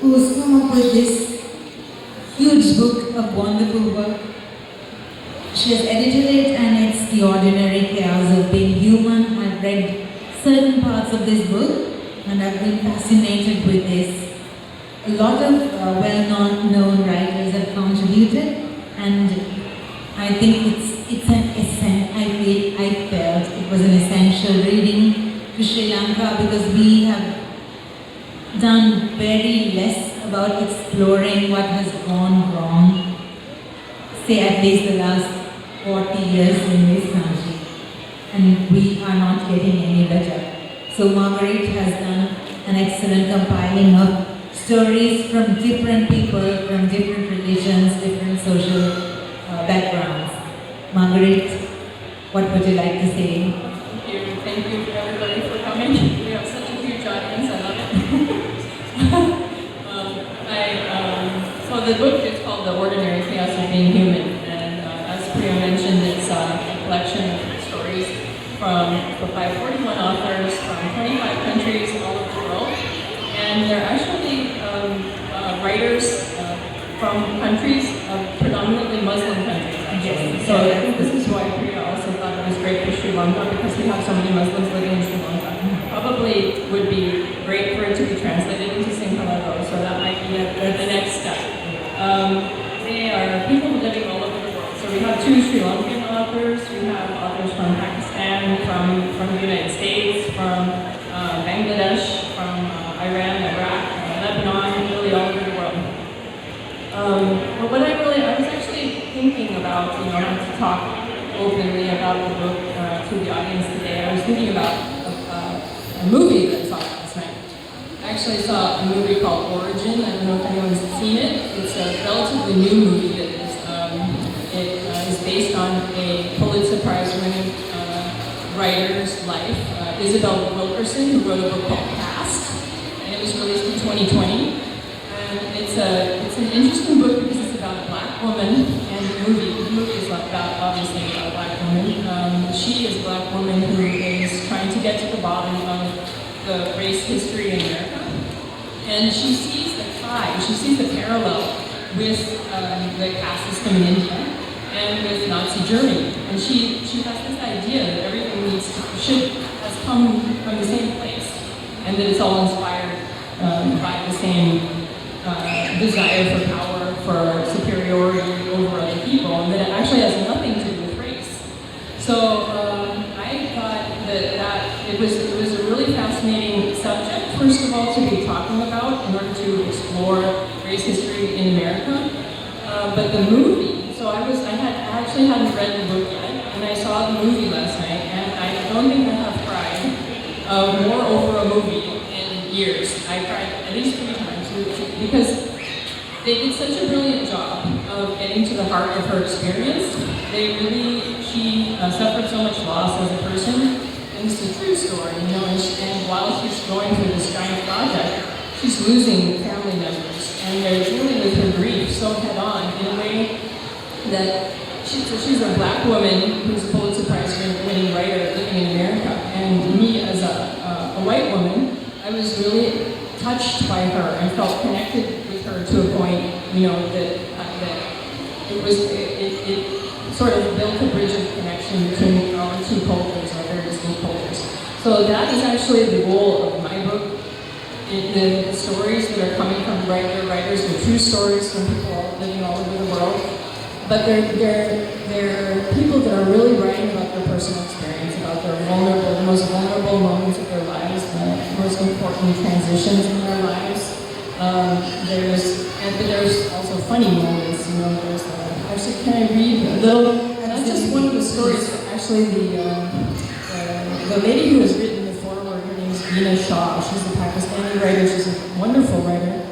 who's come up with this huge book of wonderful work. She has edited it, and it's The Ordinary Chaos of Being Human. I've read certain parts of this book, and I've been fascinated with this. A lot of well-known writers have contributed, and I think I felt it was an essential reading to Sri Lanka, because we have done very less about exploring what has gone wrong, say at least the last 40 years in this country, and we are not getting any better. So Marguerite has done an excellent compiling of stories from different people, from different religions, different social backgrounds. Marguerite, what would you like to say? Thank you everybody for coming. We have such a huge audience, I love it. So the book is called The Ordinary Chaos of Being Human, and as Priya mentioned, it's a collection of stories by 41 authors from 25 countries all over the world, and they're actually writers from countries, predominantly Muslim countries. Yes. So I think this is why Priya also thought it was great for Sri Lanka, because we have so many Muslims living in Sri Lanka. Probably would be great for it to be translated into Sinhala, so that might be the next step. They are people living all over the world. So we have 2 Sri Lankan authors, we have authors from Pakistan, from the United States, from Bangladesh, from Iran, Iraq, Lebanon, really all over the world. But what I was actually thinking about, how to talk openly about the book to the audience today. I was thinking about a movie that I saw last night. I actually saw a movie called Origin. I don't know if anyone's seen it. It's a relatively new movie that is based on a Pulitzer Prize-winning writer's life, Isabel Wilkerson, who wrote a book called Past, and it was released in 2020. And it's an interesting book because it's about a black woman, and the movie is about, obviously, about a black woman. She is a black woman who is trying to get to the bottom of the race history in America. And she sees the parallel with the caste system in India and with Nazi Germany. And she has this idea that everything has come from the same place, and that it's all inspired by the same desire for power, for superiority over other people, and that it actually has nothing to do with race. So I thought that it was a really fascinating subject, first of all, to be talking about in order to explore race history in America. But the movie, so I actually hadn't read the book yet, and I saw the movie last night, and I don't think I have cried more over a movie in years. I cried at least 3 times, because they did such a brilliant job of getting to the heart of her experience. She suffered so much loss as a person, and it's a true story, and while she's going through this giant project, she's losing family members, and they're dealing with her grief so head on in a way that she's a black woman who's a Pulitzer Prize winning writer living in America, and me as a white woman, I was really touched by her and felt connected with her to a point, that it sort of built a bridge of connection between our 2 cultures, our very distinct cultures. So that is actually the goal of my book. The stories that are coming from writers, the true stories from people living all over the world, but they're people that are really writing about their personal experience, about their most vulnerable moments of their lives, the most important transitions in their lives. But there's also funny moments, actually, can I read a little? That's just one of the stories. Actually, the lady who has written the foreword, her name is Veena Shah. She's a Pakistani writer. She's a wonderful writer.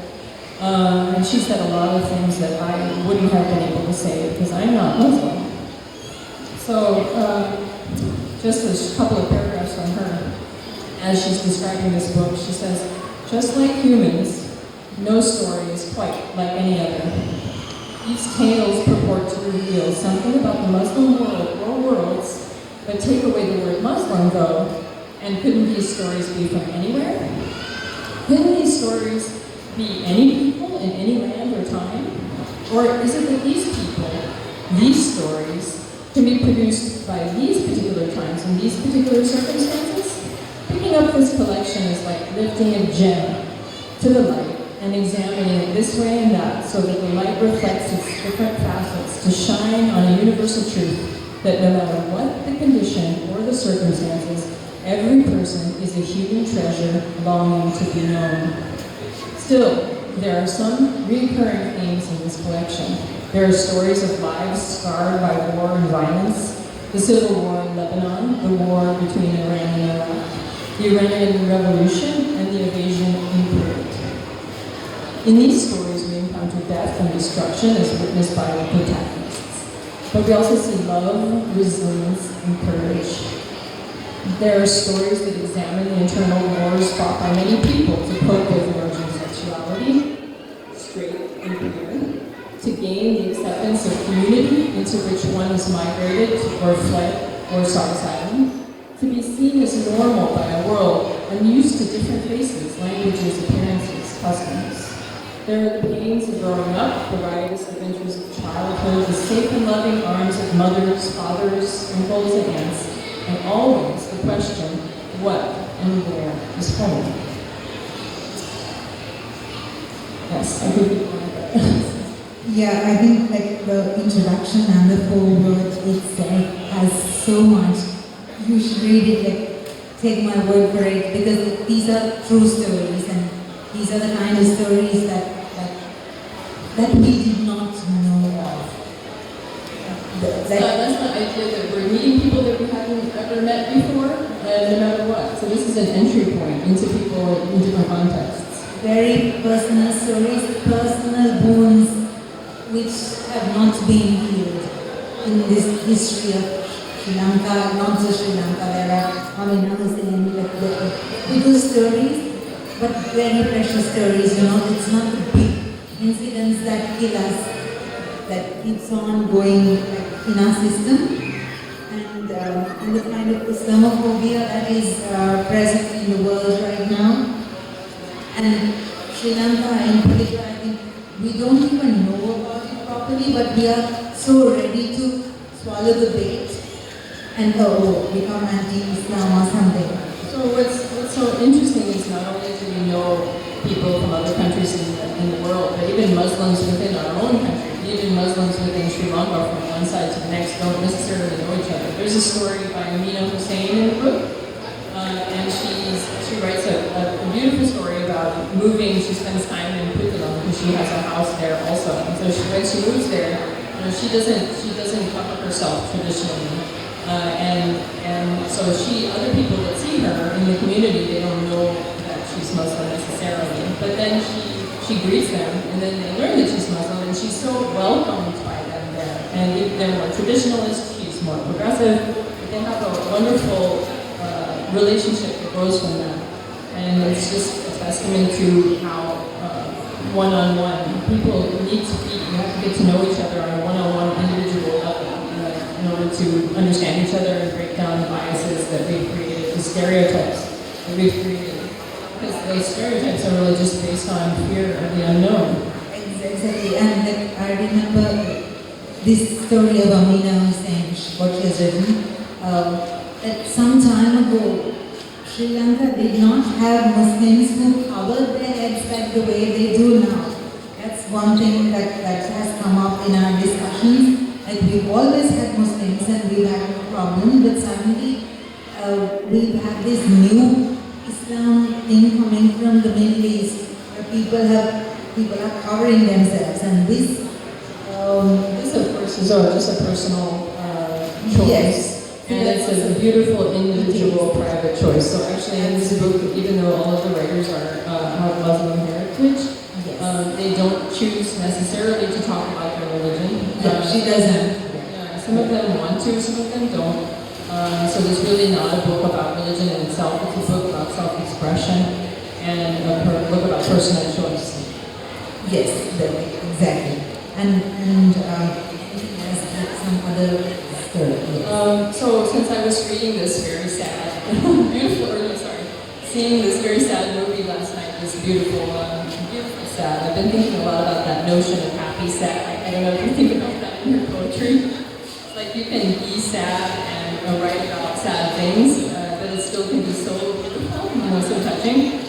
And she said a lot of things that I wouldn't have been able to say because I'm not Muslim. So, just a couple of paragraphs from her. As she's describing this book, she says, "Just like humans, no story is quite like any other. These tales purport to reveal something about the Muslim world or worlds, but take away the word Muslim, though, and couldn't these stories be from anywhere? Couldn't these stories be any people in any land or time? Or is it that these people, these stories, can be produced by these particular times and these particular circumstances? Picking up this collection is like lifting a gem to the light and examining it this way and that so that the light reflects its different facets to shine on a universal truth that no matter what the condition or the circumstances, every person is a human treasure longing to be known. Still, there are some recurring themes in this collection. There are stories of lives scarred by war and violence, the civil war in Lebanon, the war between Iran and Iraq, the Iranian Revolution, and the invasion in Kuwait. In these stories, we encounter death and destruction as witnessed by the protagonists. But we also see love, resilience, and courage. There are stories that examine the internal wars fought by many people to cope with emerging sexuality, straight and queer, to gain the acceptance of community into which one is migrated or fled or sought asylum, to be seen as normal by a world unused to different faces, languages, appearances, customs. There are the pains of growing up, the riotous adventures of childhood, the safe and loving arms of mothers, fathers, uncles, and aunts, and always the question, what and where is home? Yes, I think you want that. Yeah, I think like the introduction and the foreword itself has so much. You should read it, like take my word for it, because these are true stories and these are the kind of stories that we did not know of. That's the idea that we're meeting people that we haven't ever met before, no matter what. So this is an entry point into people in different contexts. Very personal stories, personal wounds which have not been healed in this history of Sri Lanka, not just Sri Lanka. There are, I mean, I was saying, like the good stories, but very precious stories. You know, it's not the big incidents that kill us, that keeps on going like, in our system, and the kind of Islamophobia that is present in the world right now. And Sri Lanka in particular, I think we don't even know about it properly, but we are so ready to swallow the bait and become anti-Islam or something. So what's so interesting is not only do we know people from other countries in the world, but even Muslims within our own country, even Muslims within Sri Lanka from one side to the next don't necessarily know each other. There's a story by Amina Hussain in the book, and she writes a beautiful story about moving. She spends time in Puttalam because she has a house there also. And so when she moves there, you know, she doesn't cover herself traditionally. And so other people that see her in the community, they don't know that she's Muslim necessarily. But then she greets them, and then they learn that she's Muslim, and she's so welcomed by them there. And they're more traditionalist, she's more progressive, but they have a wonderful relationship that grows from that. And it's just a testament to how one-on-one people need to be. You have to get to know each other on a one-on-one individual level in order to understand each other and break down the biases that we've created, the stereotypes that we've created. Because those stereotypes are really just based on fear of the unknown. Exactly, and like, I remember this story of Amina Hussain, what she has written, that some time ago, Sri Lanka did not have Muslims who covered their heads like the way they do now. That's one thing that has come up in our discussions. Like we've always had Muslims and we've had no problem, but suddenly we've had this new Islam thing coming from the Middle East, where people are covering themselves, and this of course is just a personal choice. Yes. And it's a beautiful individual private choice. So actually in this book, even though all of the writers have Muslim heritage, they don't choose necessarily to talk about their religion. She doesn't. Some of them want to, some of them don't. So it's really not a book about religion in itself. It's a book about self-expression and a book about personal choice. Yes, exactly. And there's some other story. So since I was reading this very sad, seeing this very sad movie last night, this beautiful sad. I've been thinking a lot about that notion of happy sad. I don't know if you think about that in your poetry. It's like you can be sad and write about sad things, but it still can be so beautiful, so touching.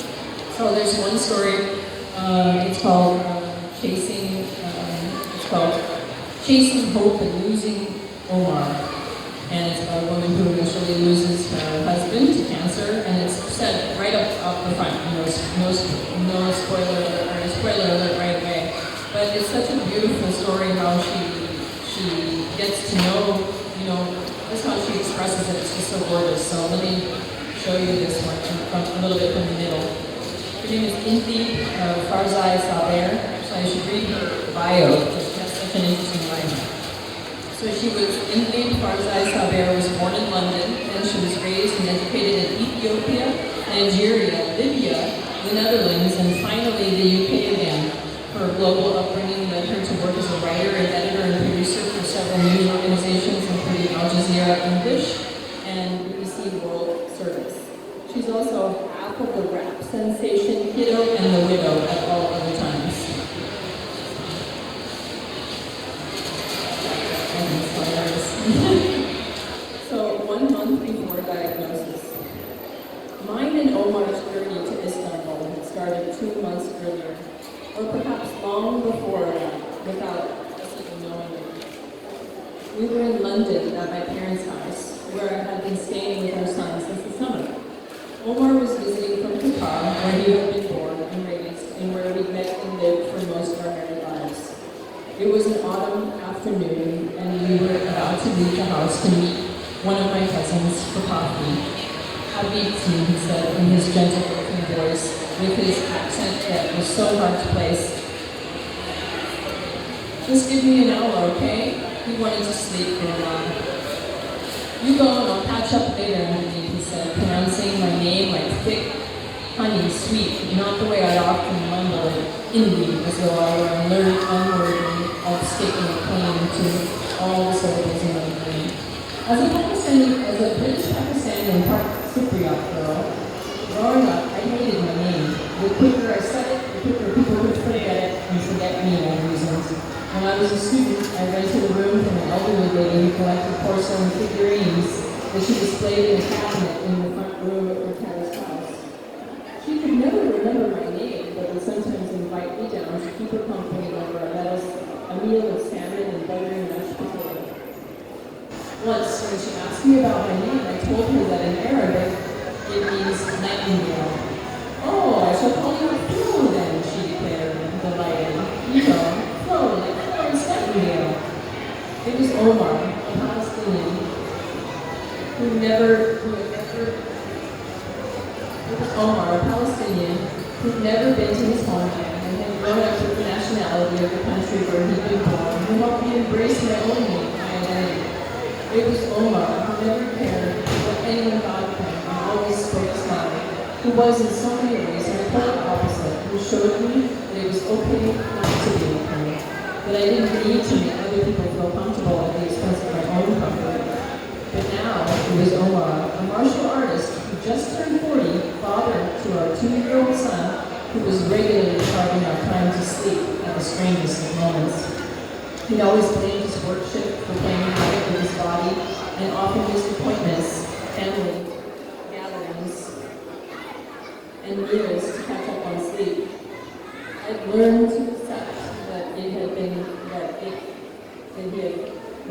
So there's one story. It's called Chasing Hope and Losing Omar. And it's about a woman who eventually loses her husband to cancer, and it's said right up the front, no spoiler alert right away. But it's such a beautiful story how she gets to know, that's how she expresses it. It's just so gorgeous. So let me show you this one from a little bit from the middle. Her name is Inti Farzai Saber. So I should read her bio because she has such an interesting life. So she was Inti Farzai Saber was born in London, and she was raised and educated in Ethiopia, Nigeria, Libya, the Netherlands, and finally the UK again. Her global upbringing led her to work as a writer and editor and producer for several news organizations, including Al Jazeera English and BBC World Service. She's also half of the rap sensation Kiddo and the Widow at all other times. So 1 month before diagnosis, mine and Omar's journey to Istanbul had started 2 months earlier, or perhaps long before without us even knowing it. We were in London at my parents' house, where I had been staying with our son since the summer. Omar was visiting from Qatar, where he had been born and raised, and where we met and lived for most of our married lives. It was an autumn afternoon, and we were about to leave the house to meet one of my cousins for coffee. Habibti, he said in his gentle working voice, with his accent that was so hard to place. Just give me an hour, okay? He wanted to sleep for a while. You go and I'll catch up later, Habib, he said, pronouncing my name like thick, honey, sweet, not the way I often mumble it, Hindi, as though I were unworthy of staking a claim to all the syllables in my name. As a British Pakistani and part Cypriot girl, growing up, I hated my name. The quicker I said it, the quicker people would forget it and forget me on reasons. When I was a student, I rented a room from an elderly lady who collected porcelain figurines that she displayed in a cabinet in the front room of her terrace house. She could never remember my name, but would sometimes invite me down to keep her company over a meal of salmon and buttery mashed potato. Once, when she asked me about my name, I told her that in Arabic, it means nightingale. Oh, I shall call you Flo then, she declared, delighted. Flo, like Florence Nightingale. It was Omar, a Palestinian, who'd never been to his homeland and had grown up with the nationality of the country where he'd been born, who helped me embrace my own name, my identity. It was Omar, who never cared what anyone thought of him and always spoke smiley, who was in so many ways my total opposite, who showed me that it was okay not to be okay, that I didn't need to make other people feel comfortable at the expense of my own comfort. But now it was Omar, a martial artist who just turned 40, father to our 2-year-old son, who was regularly carving out time to sleep at the strangest of moments. He always blamed his work shift for playing havoc with his body, and often used appointments, family gatherings, and meals to catch up on sleep. I'd learned to accept that he had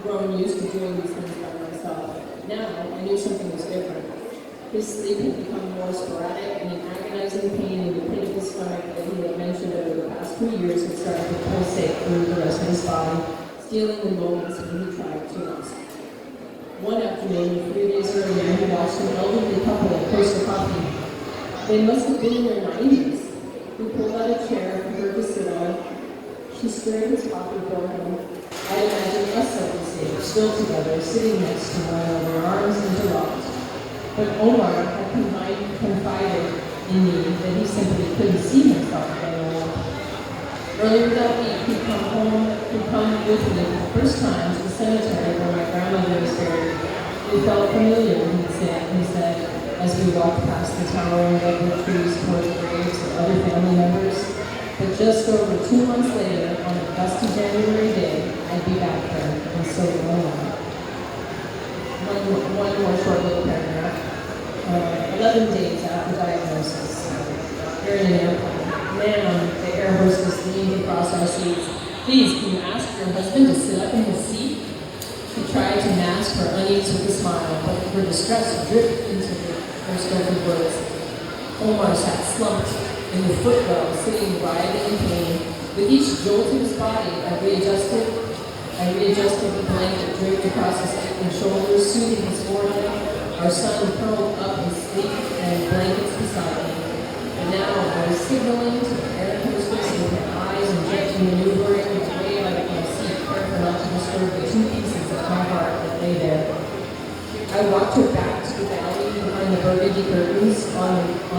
grown used to doing these things by myself. Now, I knew something was different. His sleep had become more sporadic, and an agonizing pain in the pit of his stomach that he had mentioned over the past 2 years had started to pulsate through the rest of his body, stealing the moments when he tried to rest. One afternoon, 3 days earlier, he watched an elderly couple at Costa Coffee. They must have been in their 90s. He pulled out a chair for her to sit on. She stirred his coffee for him. I imagined us at this age, still together, sitting next to one another, arms interlocked. But Omar had confided in me that he simply couldn't see himself anymore. Earlier that week, he'd come with me for the first time to the cemetery where my grandmother was buried. It felt familiar, he said, as we walked past the towering redwood trees toward the graves of other family members. But just over 2 months later, on a gusty January day, I'd be back there, and so would my mom. One more short little paragraph. 11 days after diagnosis, we're in an airplane. Ma'am, the air hostess leaned across our seats. Please, can you ask your husband to sit up in his seat? She tried to mask her unease with a smile, but her distress dripped into her spoken words. Omar sat slumped in the footwell, sitting writhing in pain. With each jolt of his body, I readjusted the blanket draped across his aching shoulders, soothing his forehead. Our son curled up in sleep and blankets beside me. And now I was signaling to the air hostess with my eyes and gently maneuvering my way out of my seat, careful not to disturb the 2 pieces of my heart that lay there. I walked her back to the valley behind the burgundy curtains on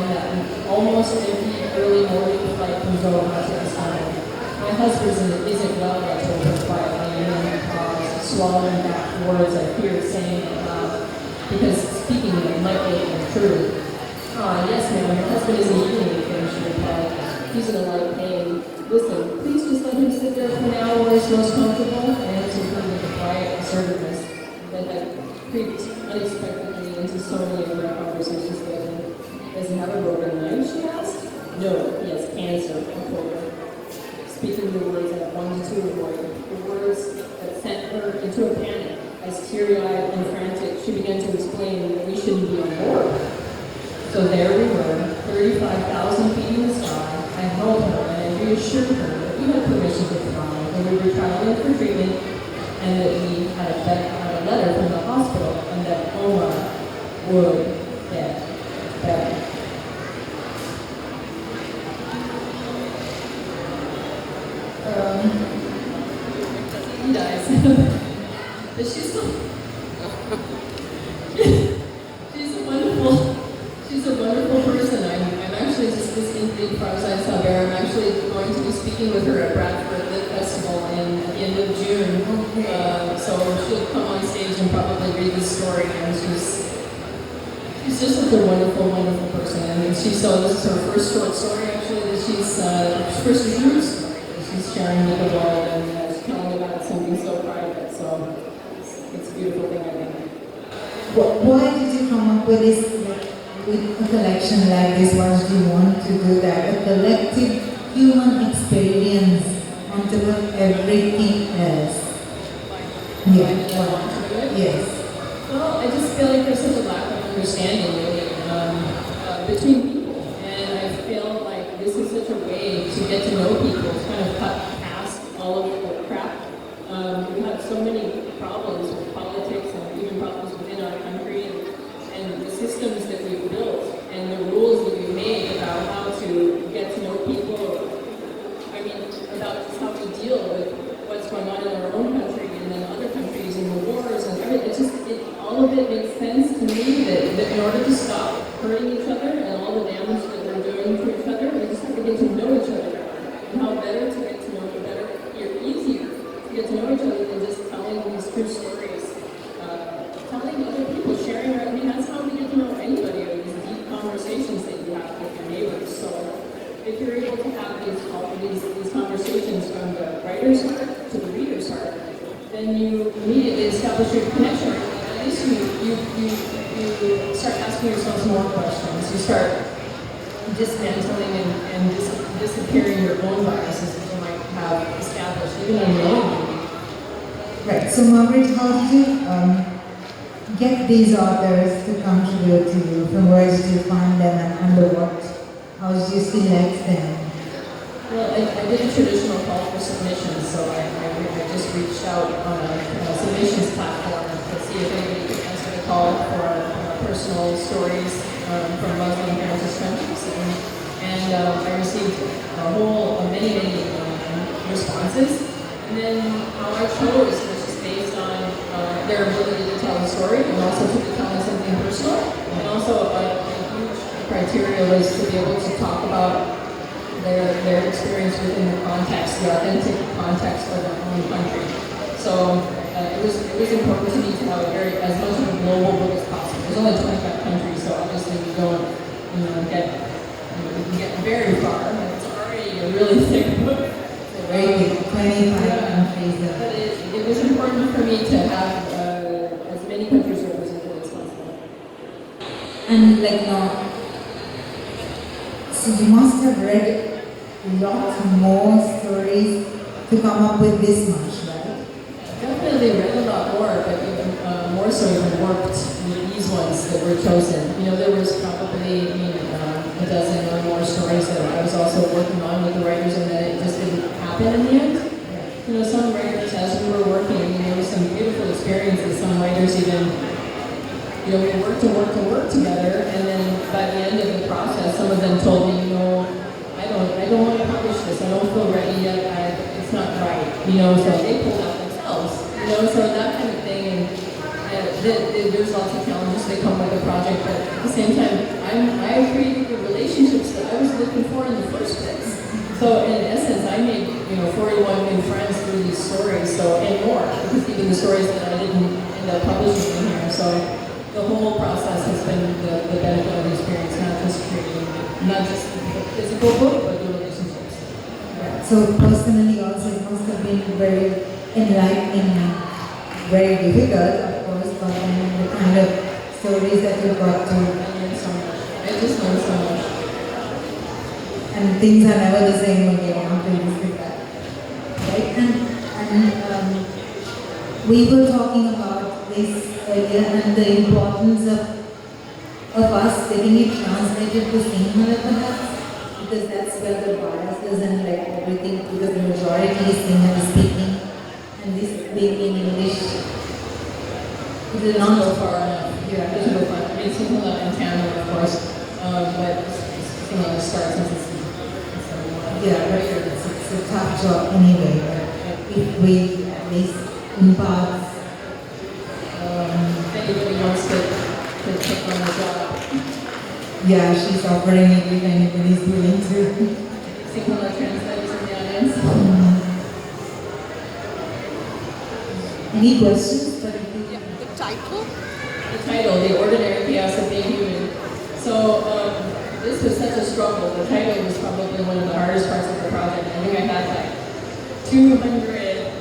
that almost empty early morning flight from Yohan to Istanbul. My husband isn't well, I told her quietly, and then paused, swallowing back words I feared saying out loud, because speaking them might make them true. Ah, yes, ma'am, your husband isn't eating anything, she replied. He's in a lot of pain. Listen, please just let him sit there for an hour where it's most comfortable, I answered her with a quiet assertiveness that had creeped unexpectedly into so many of our conversations lately. Does he have a broken leg, she asked? No, he has cancer, I told her. Speaking the words I wanted to avoid, the words that sent her into a panic. As teary-eyed and frantic, she began to explain that we shouldn't be on board. So there we were, 35,000 feet in the sky. I held her and I reassured her that we had permission to fly, and we were traveling for treatment, and that we had a letter from the hospital, and that Omar would get better. He dies. But she's a wonderful person. I'm actually just listening to the improvised Salvera. I'm actually going to be speaking with her at Bradford Lit Festival at the end of June. So she'll come on stage and probably read the story. And she's just such a wonderful, wonderful person. And this is her first short story actually that she's first true story that she's sharing with the world, and she's telling about something so private. So it's a beautiful thing, I think. Why did you come up with this, with a collection like this? Why did you want to do that? A collective human experience on top of everything else. Yeah. Yes. Well, I just feel like there's such a lack of understanding really, between people, and I feel like this is such a way to get to know people, to kind of cut past all of the crap. We have so many problems with politics and even problems within our country, and the systems that we've built and the rules that we've made about how to get to know people. I mean, about just how we deal with what's going on in our own country and then other countries and the wars and everything. All of it makes sense to me that in order to stop hurting each other and all the damage that we're doing to each other, we just have to get to know each other better. And how better to get to know each other, easier to get to know each other than just telling these true stories. Telling other people, sharing, I mean, that's how we get to know anybody, or these deep conversations that you have with your neighbors. So if you're able to have these conversations from the writer's heart to the reader's heart, then you immediately establish your connection. At least you start asking yourself more questions. You start dismantling and disappearing your own biases that you might have established, even unknowingly. Right. So, Margaret, how did you get these authors to contribute to you? From where did you find them, and under what? How did you select them? Well, I did a traditional call for submissions, so I just reached out on a submissions platform to see if anybody could answer the call for personal stories from Muslim heritage countries. And I received many responses. And then how I chose was just based on their ability to tell a story, and also to be telling something personal. And also a huge criteria was to be able to talk about their experience within the context, the authentic context of their own country. So it was important to me to have as much of a global book as possible. There's only 25 countries, so obviously we don't get very far. But it's already be a really thick book. Very big, 25 countries. But it was important for me to have as many countries represented as possible. And like now, so you must have read lots more stories to come up with this much, right? Definitely read a lot more, but even more so even worked with these ones that were chosen. You know, there was probably a dozen or more stories that I was also working on with the writers, and then it just didn't happen in the end. You know, some writers, as we were working, there were some beautiful experiences. Some writers even, we worked and worked together, and then by the end of the process, some of them told me, I don't want to publish this. I don't feel ready yet. It's not right. So they pulled out themselves. So that kind of thing. And there's lots of challenges that come with the project, but at the same time, I created the relationships that I was looking for in the first place. So in essence, I made 41 new friends through these stories, and more, because even the stories that I didn't end up publishing in here. So the whole process has been the benefit of the experience, not just the physical book, but the relationships. Yeah. So personally also it must have been very enlightening and very difficult, of course, but then the kind of stories that you got to. I learned so much. I just learned so much. And things are never the same again after you see that. Right? And we were talking about this earlier and the importance of us getting it translated to Sinhala perhaps, because that's where the biases and like everything, because the majority is Sinhala speaking, and this being in English, it is not so far enough. Yeah. There's no fun. I mean, Sinhala and Tamil, of course, but Sinhala starts since it's yeah, but it's a tough job anyway, but if we at least in parts, if anybody wants to take on the job. yeah, she's offering it if anybody's willing to. Sinhala translators in the audience. Any questions? Yeah, the title? The title, The Ordinary Chaos of Being Human. So, this was such a struggle. The title was probably one of the hardest parts of the project. I think I had like 200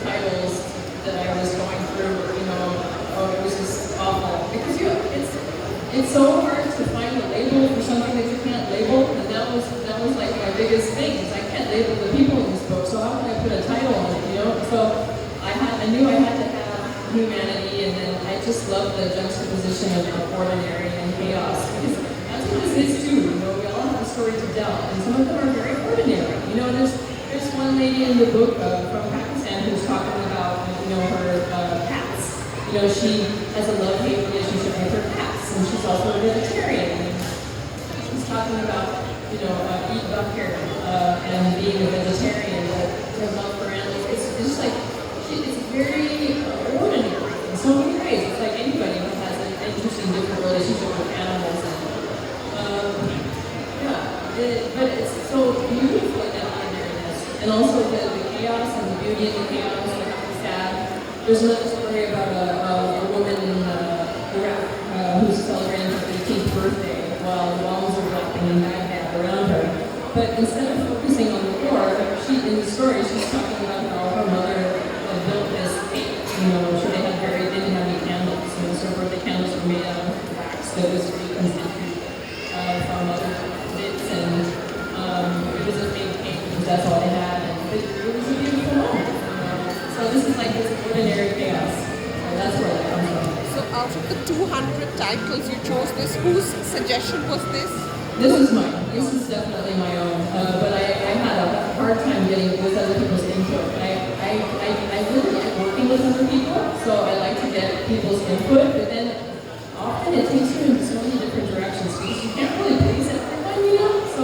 titles that I was going through, it was just awful. Because it's so hard to find a label for something that you can't label, and that was like my biggest thing, is I can't label the people in this book, so how can I put a title on it, So I knew I had to have humanity, and then I just love the juxtaposition of ordinary and chaos, because that's what this is too, we all have a story to tell, and some of them are very ordinary. There's one lady in the book from Pakistan who's talking about, her cats. She has a love-hate relationship with her cats, and she's also a vegetarian. And she's talking about, eat butter and being a vegetarian, but her love for animals. It's just like, it's very ordinary in so many ways. It's like anybody who has an interesting, different relationship with animals. But it's so beautiful in that ordinariness. And also the chaos and the beauty and the chaos and the sad. There's another story about a woman in Iraq who's celebrating her 18th birthday while the bombs are dropping in Baghdad around her. But instead of focusing on the war, in the story, she's talking about how her mother built this cake. So they didn't have any candles. So her birthday candles were made out of wax that was reconstituted from other bits, and it was a big cake because that's all they had, and it was a beautiful moment. So this is like this ordinary chaos, and that's where that comes from. So out of the 200 titles you chose this, whose suggestion was this? This is mine. This is definitely my own. But I had a hard time getting with other people's input. I really like working with other people, so I like to get people's input, but then often it takes you in so many different directions because you can't really please everyone, So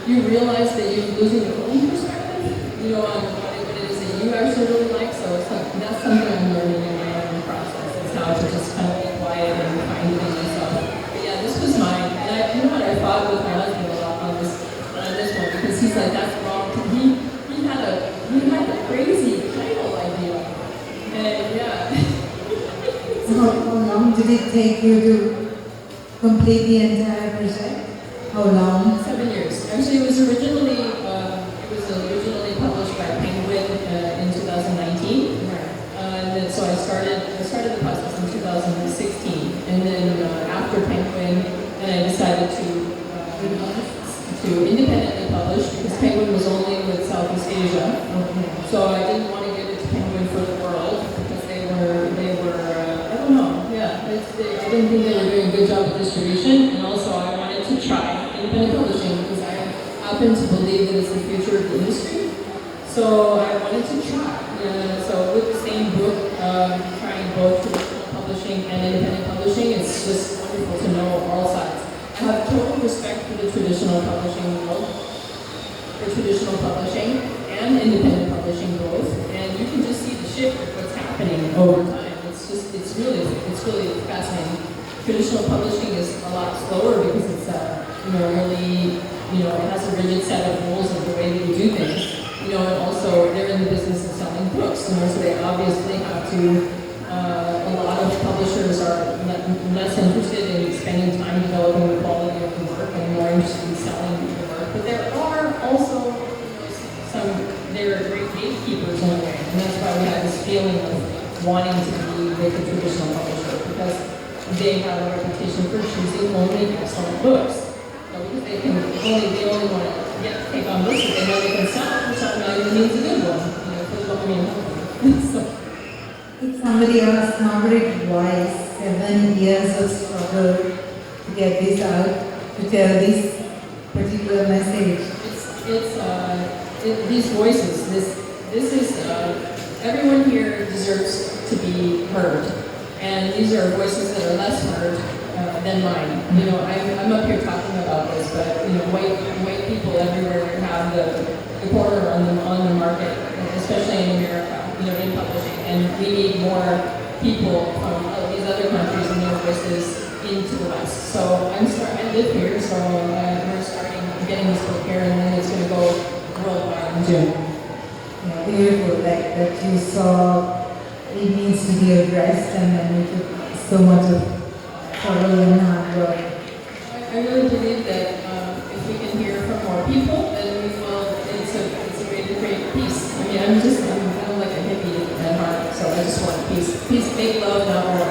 you realize that you're losing your own perspective, on what it is that you actually really like. So that's something I'm learning in my own process. It's how to just kind of be quiet and find it in myself. But yeah, this was mine. And I fought with my husband a lot on this one, because he's like, that's wrong. He had a crazy title idea. And yeah. How long did it take you to complete the entire project? How long? 7 years. Actually, it was originally because Penguin was only with Southeast Asia. Okay. So I didn't want to give it to Penguin for the world because they were I don't know, yeah, I didn't think they were doing a good job of distribution, and also I wanted to try independent publishing because I happen to believe that it's the future of the industry. So I wanted to try. So with the same book, trying both traditional publishing and independent publishing, it's just wonderful to know all sides. I have total respect for the traditional publishing world, for traditional publishing and independent publishing both, and you can just see the shift of what's happening over time. It's really fascinating. Traditional publishing is a lot slower because it's really, it has a rigid set of rules of the way that you do things. And also they're in the business of selling books, so they obviously have to, a lot of publishers are less interested in spending time developing the quality of the work and more interested in selling the work. But there are also they're great gatekeepers in a way, and that's why we have this feeling of wanting to be with the traditional publisher, because they have a reputation for choosing only excellent books. Because they only want to take on books that they know they can sell for something that means a good one, for the company. So. If somebody asked Marguerite why 7 years of struggle to get this out, to tell this particular message. These voices, this is, everyone here deserves to be heard. And these are voices that are less heard than mine. I'm up here talking about this, but white people everywhere have the corner on the market, especially in America, in publishing. And we need more people from these other countries and their voices into the West. So I live here, so we're starting getting this book here, and then it's going to go worldwide in June. Yeah, beautiful. Like that you saw it needs to be addressed, and then you took so much of trouble and hard work. I really believe that if we can hear from more people, then we will. It's a way to create peace. I mean, I'm kind of like a hippie at heart, so I just want peace. Peace, make love, not war.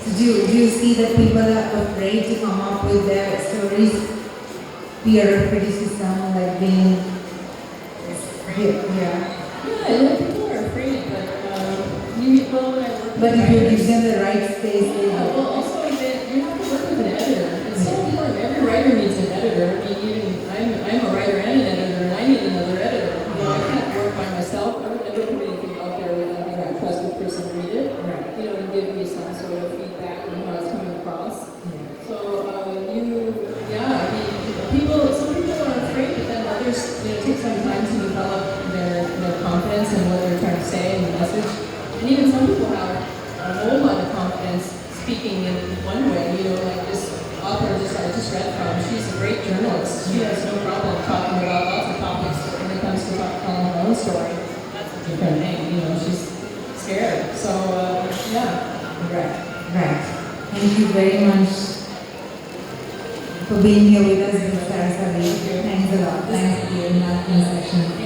So do you see that people are afraid to come up with their stories? Fear of criticism, like being Yeah, people are afraid, but But if you give them the right space, they yeah, well, also you have to work with an editor. It's so important. Every writer needs an editor. I mean, I'm a writer and an editor, and I need another editor. I can't work by myself. I would never put anything out there without having a trusted person read it. Right. And give me some sort of feedback on how it's coming across. Yeah. So some people are afraid, but then others, take some time to develop their confidence in what they're trying to say and the message. And even some people have a whole lot of confidence speaking in one way, like this author I just read from. She's a great journalist. She has no problem talking about lots of topics, but when it comes to telling her own story, that's a different thing. She's scared. So, yeah. Right. Thank you very much for being here with us, Sarasavi. Thanks a lot. Thanks for being in our concession.